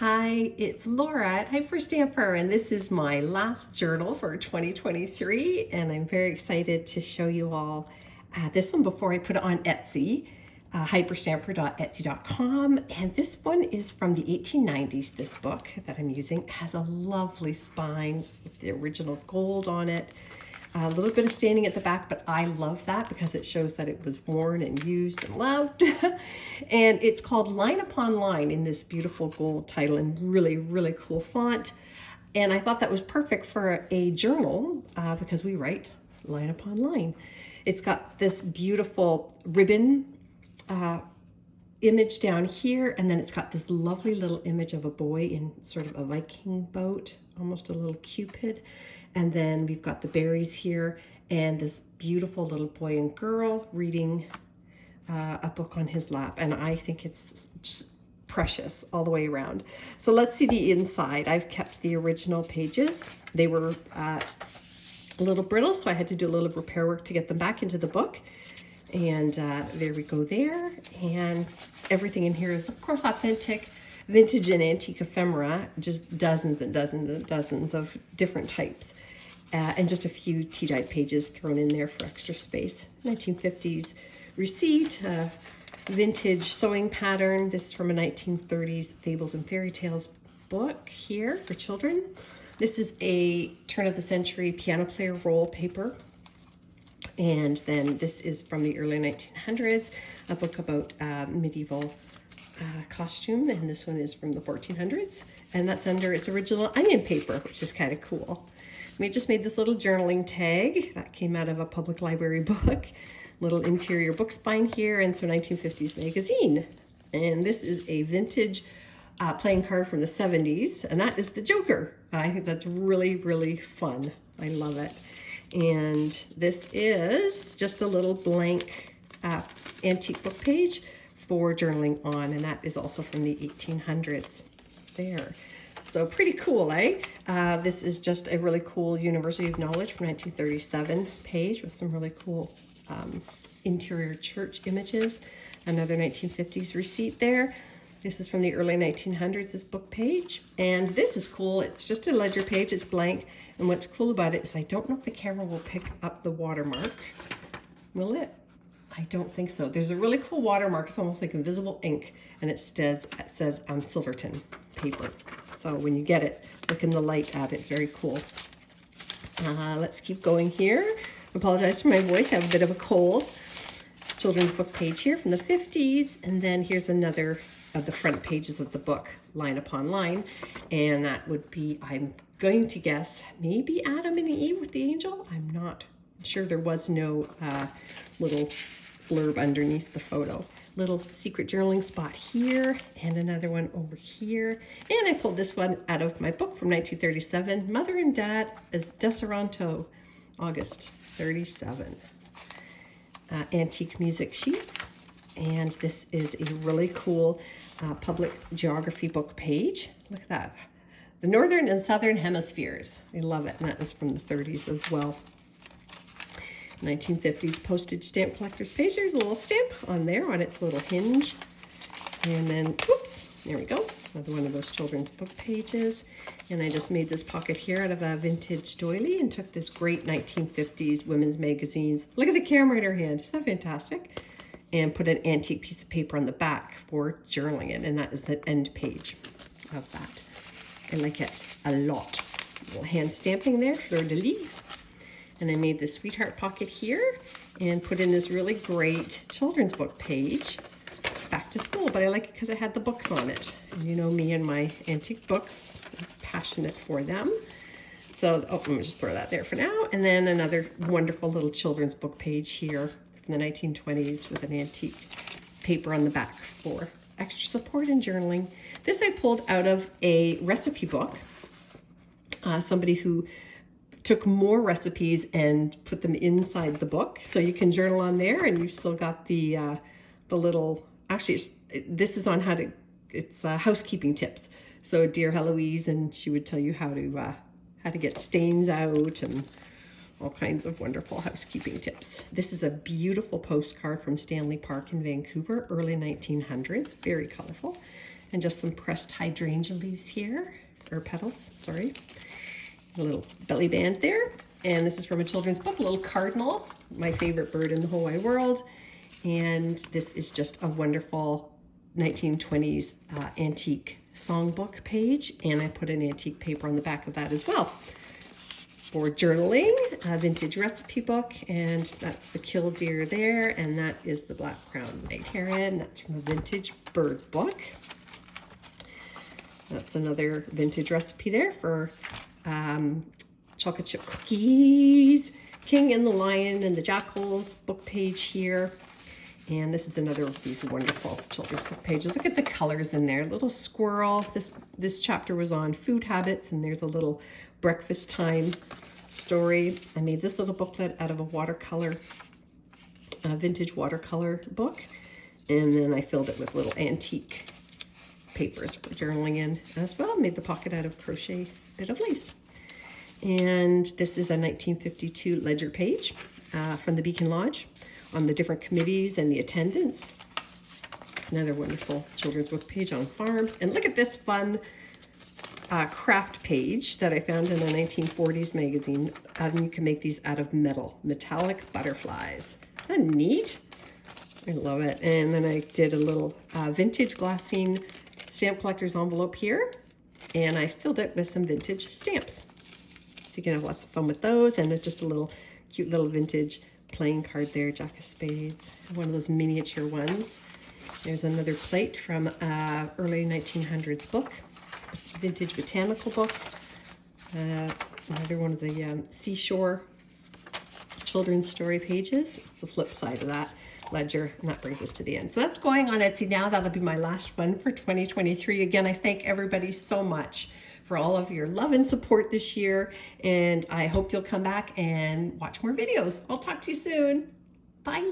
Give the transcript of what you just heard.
Hi, it's Laura at Hyperstamper, and this is my last journal for 2023, and I'm very excited to show you all this one before I put it on Etsy, hyperstamper.etsy.com, and this one is from the 1890s. This book that I'm using has a lovely spine with the original gold on it. A little bit of staining at the back, but I love that because it shows that it was worn and used and loved. And it's called Line Upon Line in this beautiful gold title and really, really cool font. And I thought that was perfect for a journal because we write line upon line. It's got this beautiful ribbon image down here, and then it's got this lovely little image of a boy in sort of a Viking boat, almost a little Cupid. And then we've got the berries here and this beautiful little boy and girl reading a book on his lap. And I think it's just precious all the way around. So let's see the inside. I've kept the original pages. They were a little brittle, so I had to do a little repair work to get them back into the book. And there we go there. And everything in here is, of course, authentic, vintage and antique ephemera, just dozens and dozens and dozens of different types. And just a few tea-dyed pages thrown in there for extra space. 1950s receipt, vintage sewing pattern. This is from a 1930s Fables and Fairy Tales book here for children. This is a turn of the century piano player roll paper. And then this is from the early 1900s, a book about medieval costume, and this one is from the 1400s, and that's under its original onion paper, which is kind of cool. We just made this little journaling tag that came out of a public library book, little interior book spine here, and so 1950s magazine. And this is a vintage playing card from the 70s, and that is the Joker. I think that's really, really fun. I love it. And this is just a little blank antique book page for journaling on, and that is also from the 1800s there. So pretty cool, eh? This is just a really cool University of Knowledge from 1937 page with some really cool interior church images. Another 1950s receipt there. This is from the early 1900s, this book page. And this is cool. It's just a ledger page, it's blank. And what's cool about it is I don't know if the camera will pick up the watermark. Will it? I don't think so. There's a really cool watermark. It's almost like invisible ink, and it says Silverton paper. So when you get it, look in the light at it. It's very cool. Let's keep going here. I apologize for my voice. I have a bit of a cold. Children's book page here from the 50s, and then here's another of the front pages of the book, line upon line, and that would be, I'm going to guess, maybe Adam and Eve with the angel. I'm not sure. There was no little blurb underneath the photo. Little secret journaling spot here, and another one over here. And I pulled this one out of my book from 1937, Mother and Dad as Deseronto, August 37. Antique music sheets. And this is a really cool public geography book page. Look at that. The Northern and Southern Hemispheres. I love it. And that is from the 30s as well. 1950s postage stamp collector's page. There's a little stamp on there on its little hinge. And then, oops, there we go. Another one of those children's book pages. And I just made this pocket here out of a vintage doily and took this great 1950s women's magazines. Look at the camera in her hand. Isn't that fantastic? And put an antique piece of paper on the back for journaling it. And that is the end page of that. I like it a lot. A little hand stamping there, fleur de lis. And I made this sweetheart pocket here and put in this really great children's book page, back to school, but I like it because I had the books on it. And you know me and my antique books, I'm passionate for them. So, let me just throw that there for now. And then another wonderful little children's book page here from the 1920s with an antique paper on the back for extra support in journaling. This I pulled out of a recipe book. Somebody who took more recipes and put them inside the book, so you can journal on there, and you've still got the little. Actually, this is on it's housekeeping tips. So dear Heloise, and she would tell you how to get stains out and all kinds of wonderful housekeeping tips. This is a beautiful postcard from Stanley Park in Vancouver, early 1900s, very colorful. and just some pressed hydrangea leaves here, or petals, sorry. A little belly band there. And this is from a children's book, a little cardinal, my favorite bird in the whole wide world. And this is just a wonderful 1920s antique songbook page. And I put an antique paper on the back of that as well. For journaling, a vintage recipe book, and that's the killdeer there, and that is the black-crowned night heron. That's from a vintage bird book. That's another vintage recipe there for chocolate chip cookies, King and the Lion and the Jackals book page here. And this is another of these wonderful children's book pages. Look at the colors in there. Little squirrel. This chapter was on food habits, and there's a little breakfast time story. I made this little booklet out of a watercolor, vintage watercolor book. And then I filled it with little antique papers for journaling in as well. Made the pocket out of crochet bit of lace. And this is a 1952 ledger page from the Beacon Lodge on the different committees and the attendance. Another wonderful children's book page on farms. And look at this fun craft page that I found in a 1940s magazine. And you can make these out of metallic butterflies. Isn't that neat? I love it. And then I did a little vintage glassine stamp collector's envelope here. And I filled it with some vintage stamps. So you can have lots of fun with those. And it's just a little cute little vintage playing card there, Jack of Spades. One of those miniature ones. There's another plate from early 1900s book. Vintage botanical book. Another one of the seashore children's story pages. It's the flip side of that ledger, and that brings us to the end. So that's going on Etsy now. That'll be my last one for 2023. Again, I thank everybody so much for all of your love and support this year, and I hope you'll come back and watch more videos. I'll talk to you soon. Bye.